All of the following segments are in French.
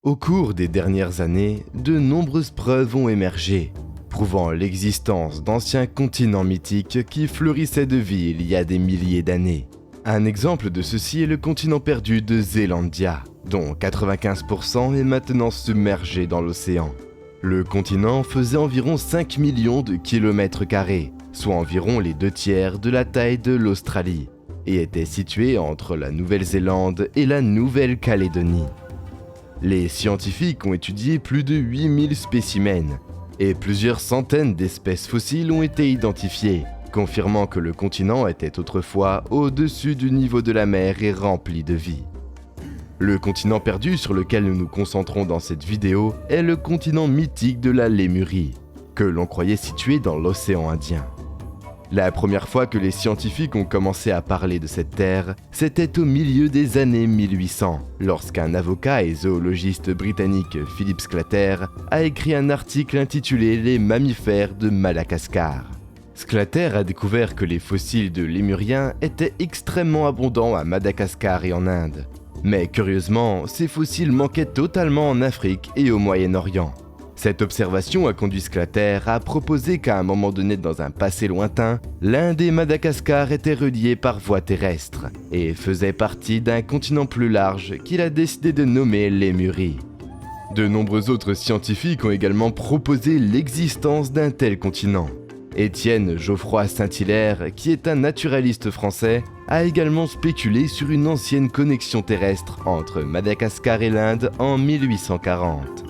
Au cours des dernières années, de nombreuses preuves ont émergé, prouvant l'existence d'anciens continents mythiques qui fleurissaient de vie il y a des milliers d'années. Un exemple de ceci est le continent perdu de Zelandia, dont 95% est maintenant submergé dans l'océan. Le continent faisait environ 5 millions de kilomètres carrés, soit environ les 2/3 de la taille de l'Australie, et était situé entre la Nouvelle-Zélande et la Nouvelle-Calédonie. Les scientifiques ont étudié plus de 8000 spécimens, et plusieurs centaines d'espèces fossiles ont été identifiées, confirmant que le continent était autrefois au-dessus du niveau de la mer et rempli de vie. Le continent perdu sur lequel nous nous concentrons dans cette vidéo est le continent mythique de la Lémurie, que l'on croyait situé dans l'océan Indien. La première fois que les scientifiques ont commencé à parler de cette terre, c'était au milieu des années 1800, lorsqu'un avocat et zoologiste britannique, Philip Sclater, a écrit un article intitulé « Les mammifères de Madagascar ». Sclater a découvert que les fossiles de lémuriens étaient extrêmement abondants à Madagascar et en Inde. Mais curieusement, ces fossiles manquaient totalement en Afrique et au Moyen-Orient. Cette observation a conduit Sclater à proposer qu'à un moment donné dans un passé lointain, l'Inde et Madagascar étaient reliés par voie terrestre et faisaient partie d'un continent plus large qu'il a décidé de nommer Lémurie. De nombreux autres scientifiques ont également proposé l'existence d'un tel continent. Étienne Geoffroy Saint-Hilaire, qui est un naturaliste français, a également spéculé sur une ancienne connexion terrestre entre Madagascar et l'Inde en 1840.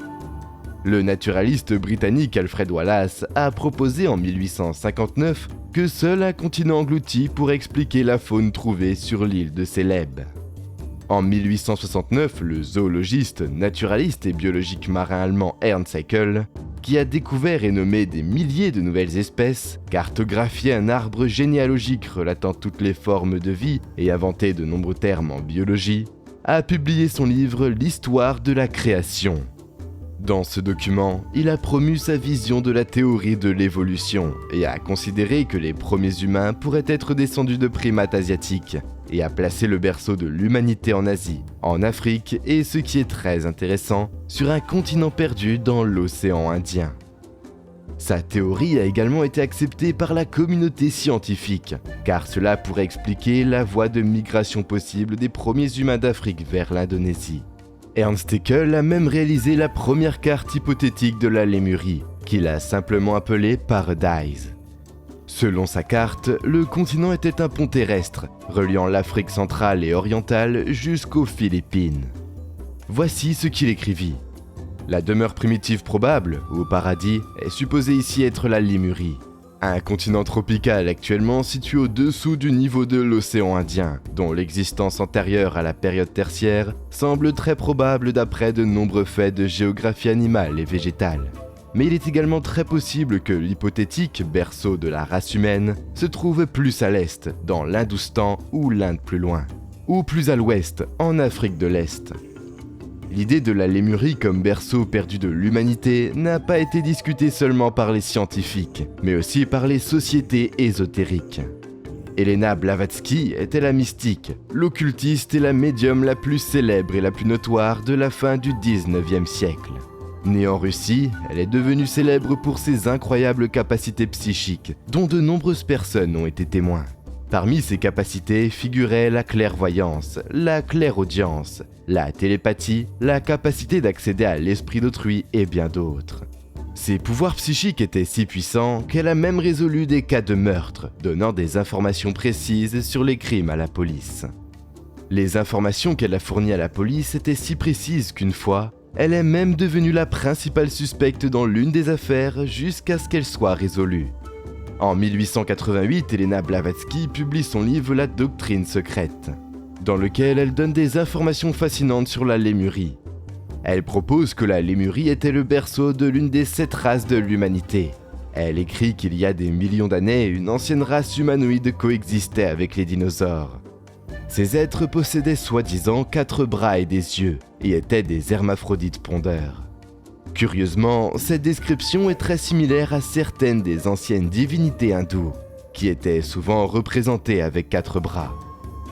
Le naturaliste britannique Alfred Wallace a proposé en 1859 que seul un continent englouti pourrait expliquer la faune trouvée sur l'île de Célèbes. En 1869, le zoologiste, naturaliste et biologique marin allemand Ernst Haeckel, qui a découvert et nommé des milliers de nouvelles espèces, cartographié un arbre généalogique relatant toutes les formes de vie et inventé de nombreux termes en biologie, a publié son livre « L'histoire de la création ». Dans ce document, il a promu sa vision de la théorie de l'évolution et a considéré que les premiers humains pourraient être descendus de primates asiatiques et a placé le berceau de l'humanité en Asie, en Afrique et, ce qui est très intéressant, sur un continent perdu dans l'océan Indien. Sa théorie a également été acceptée par la communauté scientifique, car cela pourrait expliquer la voie de migration possible des premiers humains d'Afrique vers l'Indonésie. Ernst Haeckel a même réalisé la première carte hypothétique de la Lémurie, qu'il a simplement appelée Paradise. Selon sa carte, le continent était un pont terrestre, reliant l'Afrique centrale et orientale jusqu'aux Philippines. Voici ce qu'il écrivit. La demeure primitive probable, ou paradis, est supposée ici être la Lémurie, un continent tropical actuellement situé au-dessous du niveau de l'océan Indien, dont l'existence antérieure à la période tertiaire semble très probable d'après de nombreux faits de géographie animale et végétale. Mais il est également très possible que l'hypothétique berceau de la race humaine se trouve plus à l'est, dans l'Hindoustan ou l'Inde plus loin, ou plus à l'ouest, en Afrique de l'Est. L'idée de la Lémurie comme berceau perdu de l'humanité n'a pas été discutée seulement par les scientifiques, mais aussi par les sociétés ésotériques. Helena Blavatsky était la mystique, l'occultiste et la médium la plus célèbre et la plus notoire de la fin du 19e siècle. Née en Russie, elle est devenue célèbre pour ses incroyables capacités psychiques, dont de nombreuses personnes ont été témoins. Parmi ces capacités figuraient la clairvoyance, la clairaudience, la télépathie, la capacité d'accéder à l'esprit d'autrui et bien d'autres. Ses pouvoirs psychiques étaient si puissants qu'elle a même résolu des cas de meurtre, donnant des informations précises sur les crimes à la police. Les informations qu'elle a fournies à la police étaient si précises qu'une fois, elle est même devenue la principale suspecte dans l'une des affaires jusqu'à ce qu'elle soit résolue. En 1888, Helena Blavatsky publie son livre La doctrine secrète, dans lequel elle donne des informations fascinantes sur la Lémurie. Elle propose que la Lémurie était le berceau de l'une des 7 races de l'humanité. Elle écrit qu'il y a des millions d'années, une ancienne race humanoïde coexistait avec les dinosaures. Ces êtres possédaient soi-disant 4 bras et des yeux, et étaient des hermaphrodites pondeurs. Curieusement, cette description est très similaire à certaines des anciennes divinités hindoues, qui étaient souvent représentées avec 4 bras.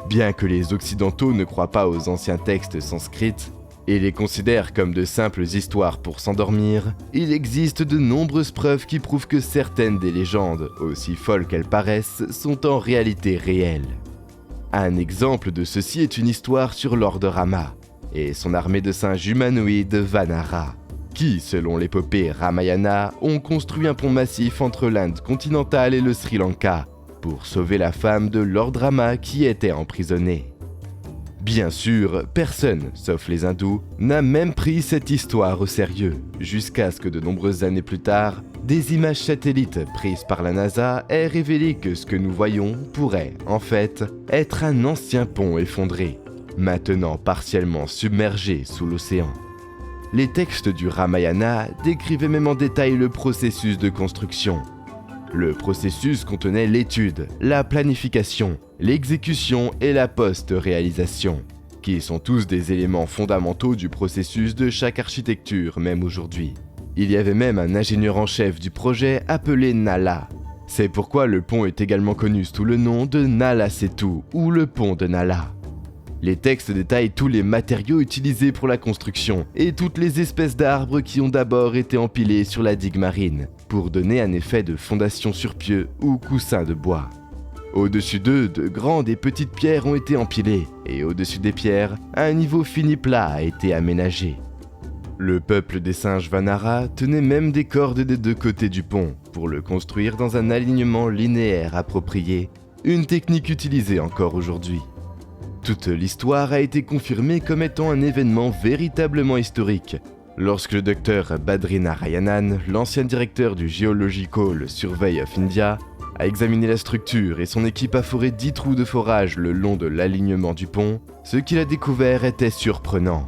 Bien que les Occidentaux ne croient pas aux anciens textes sanskrits, et les considère comme de simples histoires pour s'endormir, il existe de nombreuses preuves qui prouvent que certaines des légendes, aussi folles qu'elles paraissent, sont en réalité réelles. Un exemple de ceci est une histoire sur Lord Rama et son armée de singes humanoïdes Vanara, qui, selon l'épopée Ramayana, ont construit un pont massif entre l'Inde continentale et le Sri Lanka pour sauver la femme de Lord Rama qui était emprisonnée. Bien sûr, personne, sauf les hindous, n'a même pris cette histoire au sérieux, jusqu'à ce que de nombreuses années plus tard, des images satellites prises par la NASA aient révélé que ce que nous voyons pourrait, en fait, être un ancien pont effondré, maintenant partiellement submergé sous l'océan. Les textes du Ramayana décrivaient même en détail le processus de construction. Le processus contenait l'étude, la planification, l'exécution et la post-réalisation, qui sont tous des éléments fondamentaux du processus de chaque architecture, même aujourd'hui. Il y avait même un ingénieur en chef du projet appelé Nala. C'est pourquoi le pont est également connu sous le nom de Nala Setu ou le pont de Nala. Les textes détaillent tous les matériaux utilisés pour la construction et toutes les espèces d'arbres qui ont d'abord été empilés sur la digue marine pour donner un effet de fondation sur pieux ou coussin de bois. Au-dessus d'eux, de grandes et petites pierres ont été empilées et au-dessus des pierres, un niveau fini plat a été aménagé. Le peuple des singes Vanara tenait même des cordes des deux côtés du pont pour le construire dans un alignement linéaire approprié, une technique utilisée encore aujourd'hui. Toute l'histoire a été confirmée comme étant un événement véritablement historique, lorsque le docteur Badri Narayanan, l'ancien directeur du Geological Survey of India, a examiné la structure et son équipe a foré 10 trous de forage le long de l'alignement du pont, ce qu'il a découvert était surprenant.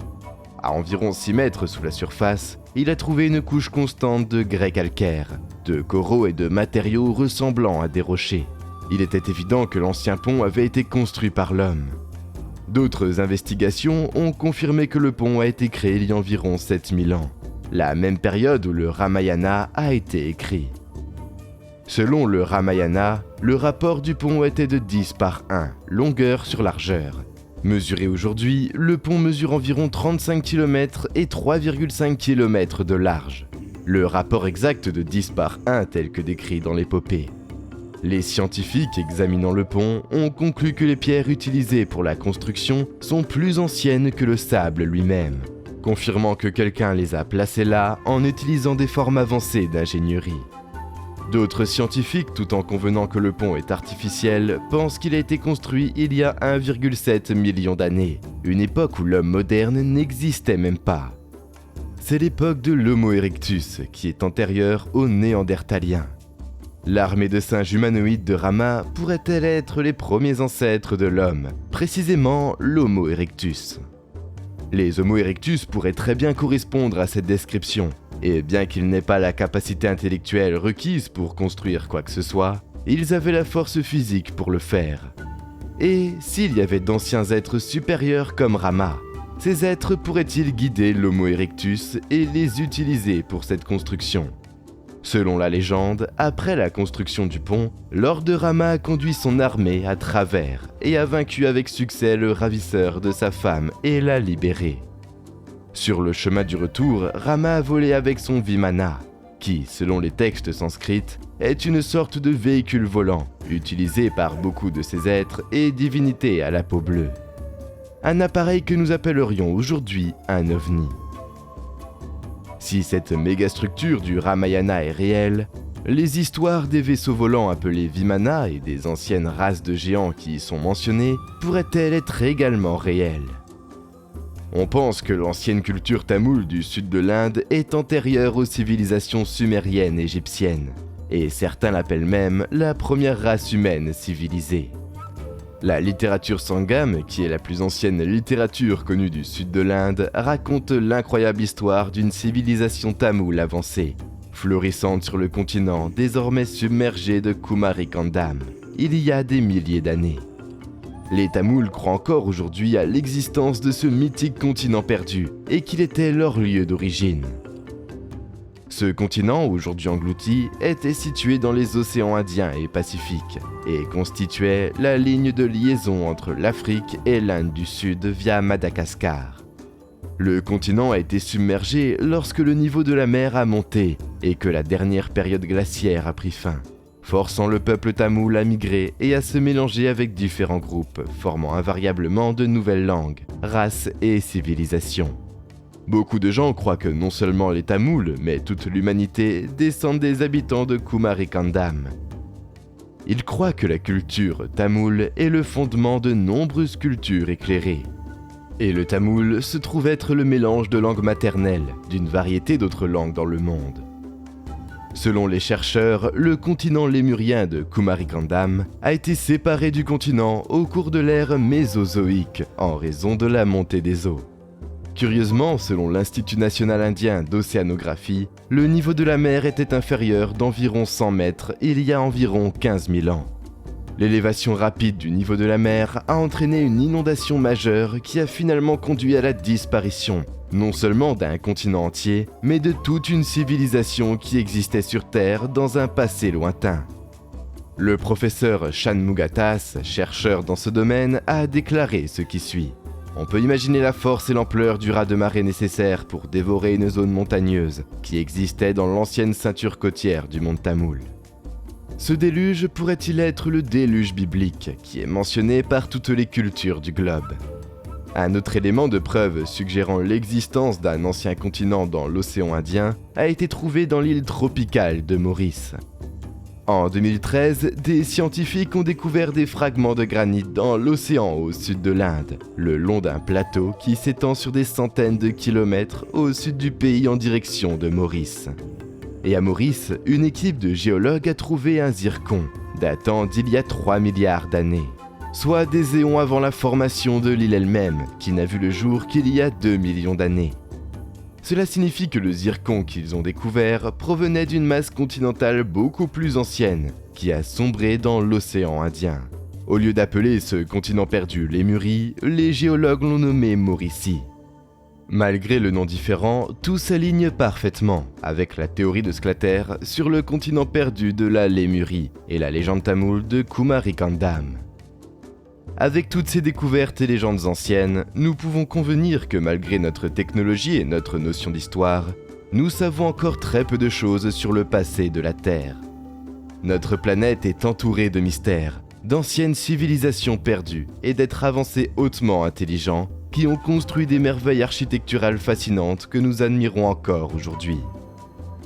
À environ 6 mètres sous la surface, il a trouvé une couche constante de grès calcaire, de coraux et de matériaux ressemblant à des rochers. Il était évident que l'ancien pont avait été construit par l'homme. D'autres investigations ont confirmé que le pont a été créé il y a environ 7000 ans, la même période où le Ramayana a été écrit. Selon le Ramayana, le rapport du pont était de 10 par 1, longueur sur largeur. Mesuré aujourd'hui, le pont mesure environ 35 km et 3,5 km de large. Le rapport exact de 10 par 1 tel que décrit dans l'épopée. Les scientifiques examinant le pont ont conclu que les pierres utilisées pour la construction sont plus anciennes que le sable lui-même, confirmant que quelqu'un les a placées là en utilisant des formes avancées d'ingénierie. D'autres scientifiques, tout en convenant que le pont est artificiel, pensent qu'il a été construit il y a 1,7 million d'années, une époque où l'homme moderne n'existait même pas. C'est l'époque de l'Homo erectus, qui est antérieure aux Néandertaliens. L'armée de singes humanoïdes de Rama pourrait-elle être les premiers ancêtres de l'homme, précisément l'Homo erectus? Les Homo erectus pourraient très bien correspondre à cette description, et bien qu'ils n'aient pas la capacité intellectuelle requise pour construire quoi que ce soit, ils avaient la force physique pour le faire. Et s'il y avait d'anciens êtres supérieurs comme Rama, ces êtres pourraient-ils guider l'Homo erectus et les utiliser pour cette construction? Selon la légende, après la construction du pont, Lord Rama a conduit son armée à travers et a vaincu avec succès le ravisseur de sa femme et l'a libéré. Sur le chemin du retour, Rama a volé avec son Vimana, qui, selon les textes sanskrits, est une sorte de véhicule volant, utilisé par beaucoup de ces êtres et divinités à la peau bleue. Un appareil que nous appellerions aujourd'hui un ovni. Si cette mégastructure du Ramayana est réelle, les histoires des vaisseaux volants appelés Vimana et des anciennes races de géants qui y sont mentionnées pourraient-elles être également réelles? On pense que l'ancienne culture tamoule du sud de l'Inde est antérieure aux civilisations sumériennes et égyptiennes, et certains l'appellent même la première race humaine civilisée. La littérature Sangam, qui est la plus ancienne littérature connue du sud de l'Inde, raconte l'incroyable histoire d'une civilisation tamoule avancée, florissante sur le continent désormais submergé de Kumarikandam, il y a des milliers d'années. Les Tamouls croient encore aujourd'hui à l'existence de ce mythique continent perdu et qu'il était leur lieu d'origine. Ce continent, aujourd'hui englouti, était situé dans les océans Indien et Pacifique et constituait la ligne de liaison entre l'Afrique et l'Inde du Sud via Madagascar. Le continent a été submergé lorsque le niveau de la mer a monté et que la dernière période glaciaire a pris fin, forçant le peuple tamoul à migrer et à se mélanger avec différents groupes, formant invariablement de nouvelles langues, races et civilisations. Beaucoup de gens croient que non seulement les Tamouls, mais toute l'humanité descendent des habitants de Kumarikandam. Ils croient que la culture tamoule est le fondement de nombreuses cultures éclairées. Et le tamoul se trouve être le mélange de langues maternelles d'une variété d'autres langues dans le monde. Selon les chercheurs, le continent lémurien de Kumarikandam a été séparé du continent au cours de l'ère mésozoïque en raison de la montée des eaux. Curieusement, selon l'Institut national indien d'océanographie, le niveau de la mer était inférieur d'environ 100 mètres il y a environ 15 000 ans. L'élévation rapide du niveau de la mer a entraîné une inondation majeure qui a finalement conduit à la disparition, non seulement d'un continent entier, mais de toute une civilisation qui existait sur Terre dans un passé lointain. Le professeur Shanmugatas, chercheur dans ce domaine, a déclaré ce qui suit. On peut imaginer la force et l'ampleur du raz de marée nécessaire pour dévorer une zone montagneuse qui existait dans l'ancienne ceinture côtière du mont Tamoul. Ce déluge pourrait-il être le déluge biblique qui est mentionné par toutes les cultures du globe? Un autre élément de preuve suggérant l'existence d'un ancien continent dans l'océan Indien a été trouvé dans l'île tropicale de Maurice. En 2013, des scientifiques ont découvert des fragments de granit dans l'océan au sud de l'Inde, le long d'un plateau qui s'étend sur des centaines de kilomètres au sud du pays en direction de Maurice. Et à Maurice, une équipe de géologues a trouvé un zircon, datant d'il y a 3 milliards d'années, soit des éons avant la formation de l'île elle-même, qui n'a vu le jour qu'il y a 2 millions d'années. Cela signifie que le zircon qu'ils ont découvert provenait d'une masse continentale beaucoup plus ancienne, qui a sombré dans l'océan Indien. Au lieu d'appeler ce continent perdu Lémurie, les géologues l'ont nommé Mauricie. Malgré le nom différent, tout s'aligne parfaitement avec la théorie de Sclater sur le continent perdu de la Lémurie et la légende tamoule de Kumarikandam. Avec toutes ces découvertes et légendes anciennes, nous pouvons convenir que malgré notre technologie et notre notion d'histoire, nous savons encore très peu de choses sur le passé de la Terre. Notre planète est entourée de mystères, d'anciennes civilisations perdues et d'êtres avancés hautement intelligents qui ont construit des merveilles architecturales fascinantes que nous admirons encore aujourd'hui.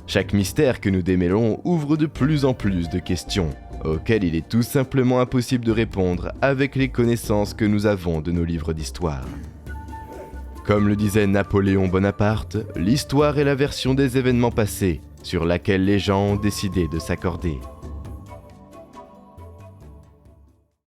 Chaque mystère que nous démêlons ouvre de plus en plus de questions, auxquelles il est tout simplement impossible de répondre avec les connaissances que nous avons de nos livres d'histoire. Comme le disait Napoléon Bonaparte, l'histoire est la version des événements passés sur laquelle les gens ont décidé de s'accorder.